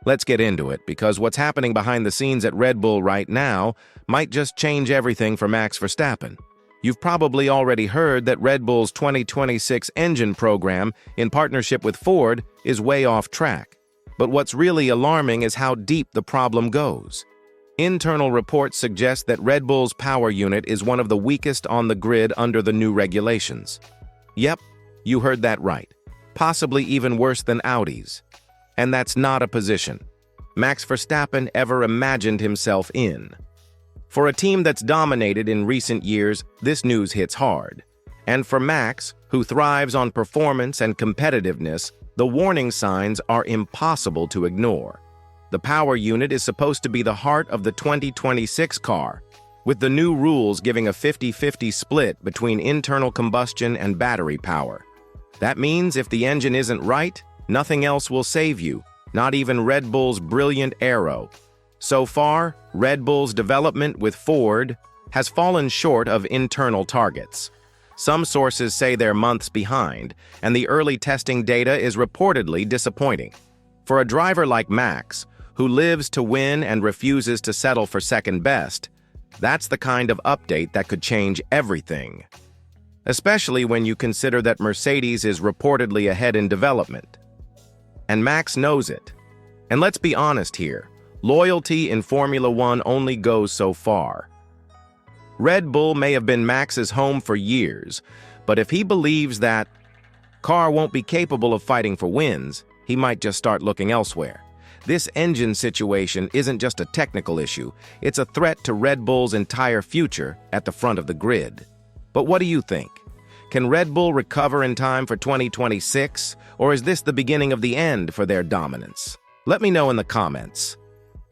Let's get into it, because what's happening behind the scenes at Red Bull right now might just change everything for Max Verstappen. You've probably already heard that Red Bull's 2026 engine program, in partnership with Ford, is way off track. But what's really alarming is how deep the problem goes. Internal reports suggest that Red Bull's power unit is one of the weakest on the grid under the new regulations. Yep, you heard that right. Possibly even worse than Audi's. And that's not a position Max Verstappen ever imagined himself in. For a team that's dominated in recent years, this news hits hard. And for Max, who thrives on performance and competitiveness, the warning signs are impossible to ignore. The power unit is supposed to be the heart of the 2026 car, with the new rules giving a 50-50 split between internal combustion and battery power. That means if the engine isn't right, nothing else will save you, not even Red Bull's brilliant aero. So far, Red Bull's development with Ford has fallen short of internal targets. Some sources say they're months behind, and the early testing data is reportedly disappointing. For a driver like Max, who lives to win and refuses to settle for second best, that's the kind of update that could change everything. Especially when you consider that Mercedes is reportedly ahead in development. And Max knows it. And let's be honest here, loyalty in Formula One only goes so far. Red Bull may have been Max's home for years, but if he believes that car won't be capable of fighting for wins, he might just start looking elsewhere. This engine situation isn't just a technical issue, it's a threat to Red Bull's entire future at the front of the grid. But what do you think? Can Red Bull recover in time for 2026, or is this the beginning of the end for their dominance? Let me know in the comments.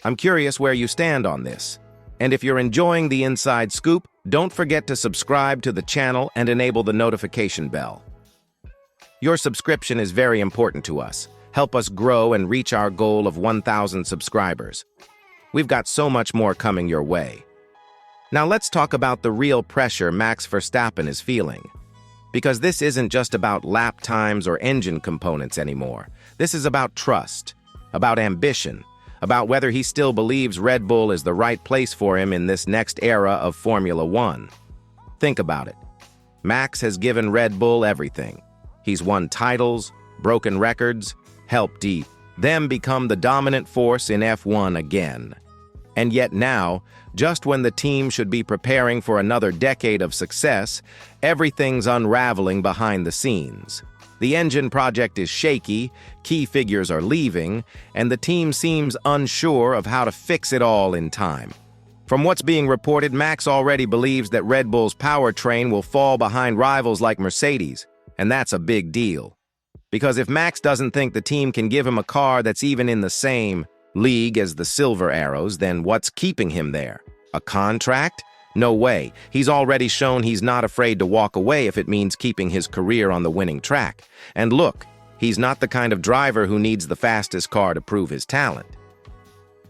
I'm curious where you stand on this. And if you're enjoying the inside scoop, don't forget to subscribe to the channel and enable the notification bell. Your subscription is very important to us. Help us grow and reach our goal of 1,000 subscribers. We've got so much more coming your way. Now let's talk about the real pressure Max Verstappen is feeling. Because this isn't just about lap times or engine components anymore. This is about trust, about ambition, about whether he still believes Red Bull is the right place for him in this next era of Formula One. Think about it. Max has given Red Bull everything. He's won titles, broken records, helped them become the dominant force in F1 again. And yet now, just when the team should be preparing for another decade of success, everything's unraveling behind the scenes. The engine project is shaky, key figures are leaving, and the team seems unsure of how to fix it all in time. From what's being reported, Max already believes that Red Bull's powertrain will fall behind rivals like Mercedes, and that's a big deal. Because if Max doesn't think the team can give him a car that's even in the same league as the Silver Arrows, then what's keeping him there? A contract? No way. He's already shown he's not afraid to walk away if it means keeping his career on the winning track. And look, he's not the kind of driver who needs the fastest car to prove his talent.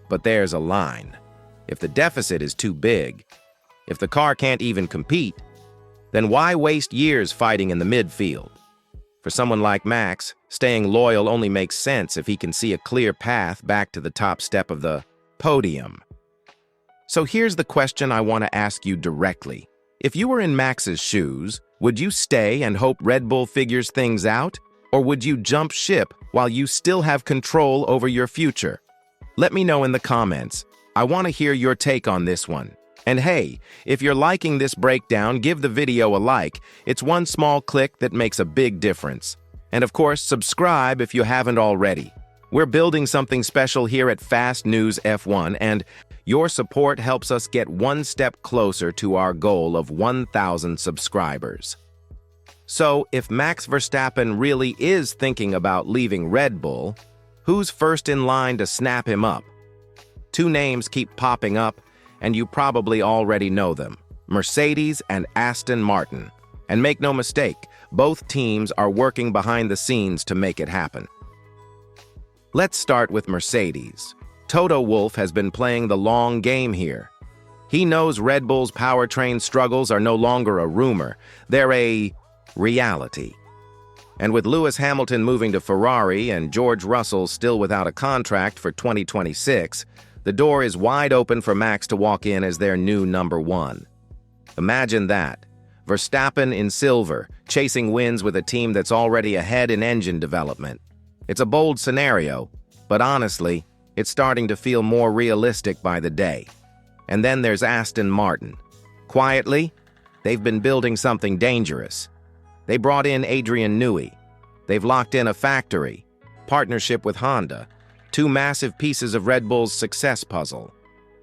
But there's a line. If the deficit is too big, if the car can't even compete, then why waste years fighting in the midfield? For someone like Max, staying loyal only makes sense if he can see a clear path back to the top step of the podium. So here's the question I want to ask you directly. If you were in Max's shoes, would you stay and hope Red Bull figures things out? Or would you jump ship while you still have control over your future? Let me know in the comments. I want to hear your take on this one. And hey, if you're liking this breakdown, give the video a like. It's one small click that makes a big difference. And of course, subscribe if you haven't already. We're building something special here at Fast News F1, and your support helps us get one step closer to our goal of 1,000 subscribers. So, if Max Verstappen really is thinking about leaving Red Bull, who's first in line to snap him up? Two names keep popping up, and you probably already know them: Mercedes and Aston Martin. And make no mistake, both teams are working behind the scenes to make it happen. Let's start with Mercedes. Toto Wolff has been playing the long game here. He knows Red Bull's powertrain struggles are no longer a rumor, they're a reality. And with Lewis Hamilton moving to Ferrari and George Russell still without a contract for 2026, the door is wide open for Max to walk in as their new number one. Imagine that. Verstappen in silver, chasing wins with a team that's already ahead in engine development. It's a bold scenario, but honestly, it's starting to feel more realistic by the day. And then there's Aston Martin. Quietly, they've been building something dangerous. They brought in Adrian Newey. They've locked in a factory, partnership with Honda, two massive pieces of Red Bull's success puzzle.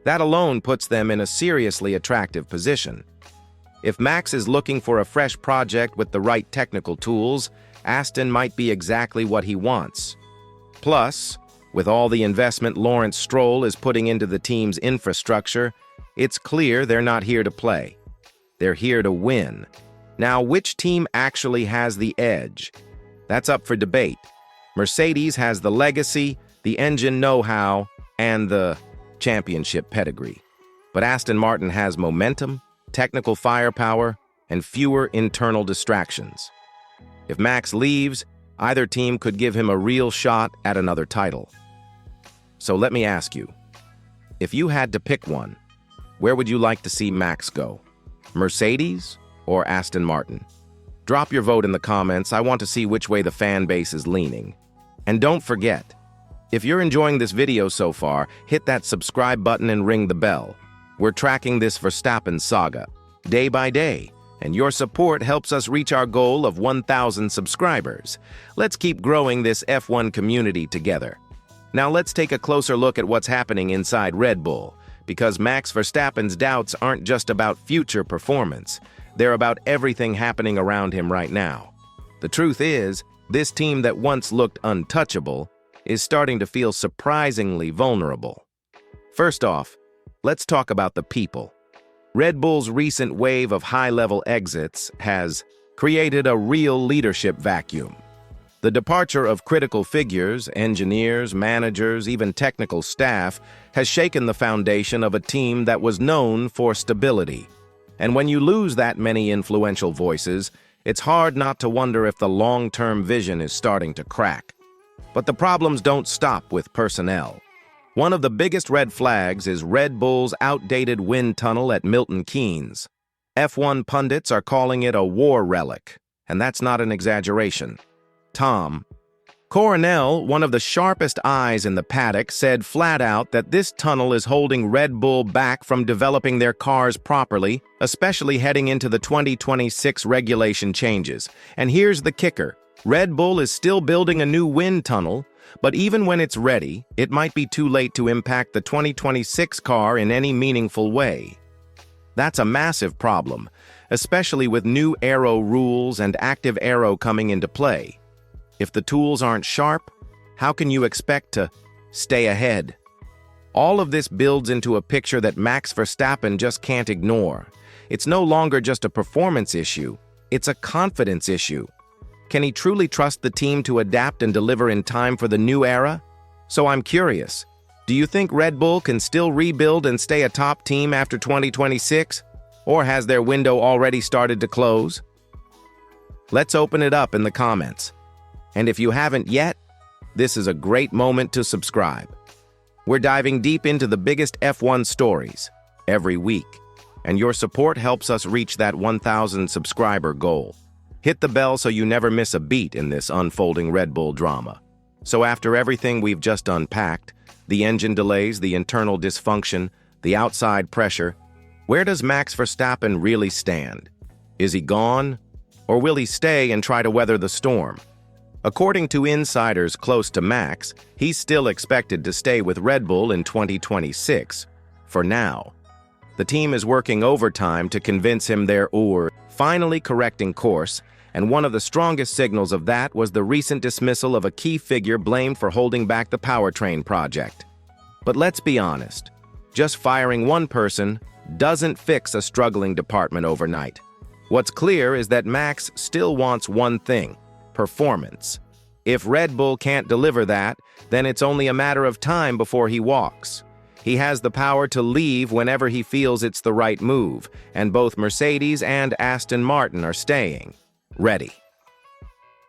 That alone puts them in a seriously attractive position. If Max is looking for a fresh project with the right technical tools, Aston might be exactly what he wants. Plus, with all the investment Lawrence Stroll is putting into the team's infrastructure, it's clear they're not here to play. They're here to win. Now, which team actually has the edge? That's up for debate. Mercedes has the legacy, the engine know-how, and the championship pedigree. But Aston Martin has momentum, technical firepower, and fewer internal distractions. If Max leaves, either team could give him a real shot at another title. So let me ask you, if you had to pick one, where would you like to see Max go? Mercedes or Aston Martin? Drop your vote in the comments. I want to see which way the fan base is leaning. And don't forget, if you're enjoying this video so far, hit that subscribe button and ring the bell. We're tracking this Verstappen saga day by day, and your support helps us reach our goal of 1,000 subscribers. Let's keep growing this F1 community together. Now let's take a closer look at what's happening inside Red Bull, because Max Verstappen's doubts aren't just about future performance. They're about everything happening around him right now. The truth is, this team that once looked untouchable is starting to feel surprisingly vulnerable. First off, let's talk about the people. Red Bull's recent wave of high-level exits has created a real leadership vacuum. The departure of critical figures, engineers, managers, even technical staff, has shaken the foundation of a team that was known for stability. And when you lose that many influential voices, it's hard not to wonder if the long-term vision is starting to crack. But the problems don't stop with personnel. One of the biggest red flags is Red Bull's outdated wind tunnel at Milton Keynes. F1 pundits are calling it a war relic, and that's not an exaggeration. Tom Coronel, one of the sharpest eyes in the paddock, said flat out that this tunnel is holding Red Bull back from developing their cars properly, especially heading into the 2026 regulation changes. And here's the kicker. Red Bull is still building a new wind tunnel, but even when it's ready, it might be too late to impact the 2026 car in any meaningful way. That's a massive problem, especially with new aero rules and active aero coming into play. If the tools aren't sharp, how can you expect to stay ahead? All of this builds into a picture that Max Verstappen just can't ignore. It's no longer just a performance issue, it's a confidence issue. Can he truly trust the team to adapt and deliver in time for the new era? So I'm curious, do you think Red Bull can still rebuild and stay a top team after 2026? Or has their window already started to close? Let's open it up in the comments. And if you haven't yet, this is a great moment to subscribe. We're diving deep into the biggest F1 stories every week, and your support helps us reach that 1,000 subscriber goal. Hit the bell so you never miss a beat in this unfolding Red Bull drama. So after everything we've just unpacked, the engine delays, the internal dysfunction, the outside pressure, where does Max Verstappen really stand? Is he gone? Or will he stay and try to weather the storm? According to insiders close to Max, he's still expected to stay with Red Bull in 2026. For now, the team is working overtime to convince him they're finally correcting course, and one of the strongest signals of that was the recent dismissal of a key figure blamed for holding back the powertrain project. But let's be honest, just firing one person doesn't fix a struggling department overnight. What's clear is that Max still wants one thing: performance. If Red Bull can't deliver that, then it's only a matter of time before he walks. He has the power to leave whenever he feels it's the right move, and both Mercedes and Aston Martin are staying ready.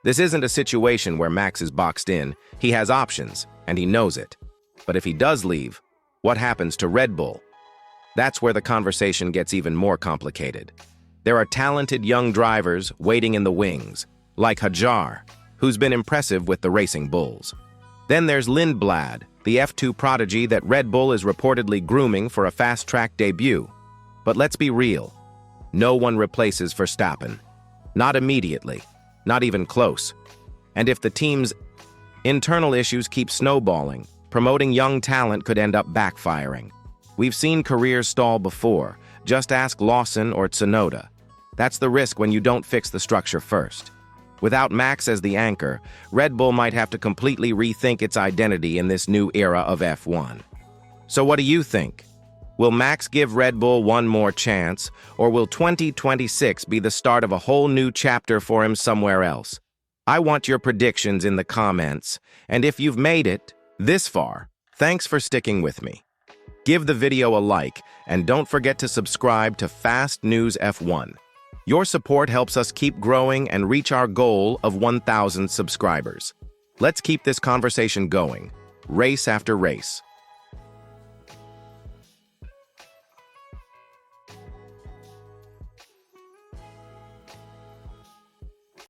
This isn't a situation where Max is boxed in. He has options, and he knows it. But if he does leave, what happens to Red Bull? That's where the conversation gets even more complicated. There are talented young drivers waiting in the wings, like Hajar, who's been impressive with the Racing Bulls. Then there's Lindblad, the F2 prodigy that Red Bull is reportedly grooming for a fast-track debut. But let's be real. No one replaces Verstappen. Not immediately. Not even close. And if the team's internal issues keep snowballing, promoting young talent could end up backfiring. We've seen careers stall before. Just ask Lawson or Tsunoda. That's the risk when you don't fix the structure first. Without Max as the anchor, Red Bull might have to completely rethink its identity in this new era of F1. So what do you think? Will Max give Red Bull one more chance, or will 2026 be the start of a whole new chapter for him somewhere else? I want your predictions in the comments, and if you've made it this far, thanks for sticking with me. Give the video a like, and don't forget to subscribe to Fast News F1. Your support helps us keep growing and reach our goal of 1,000 subscribers. Let's keep this conversation going, race after race.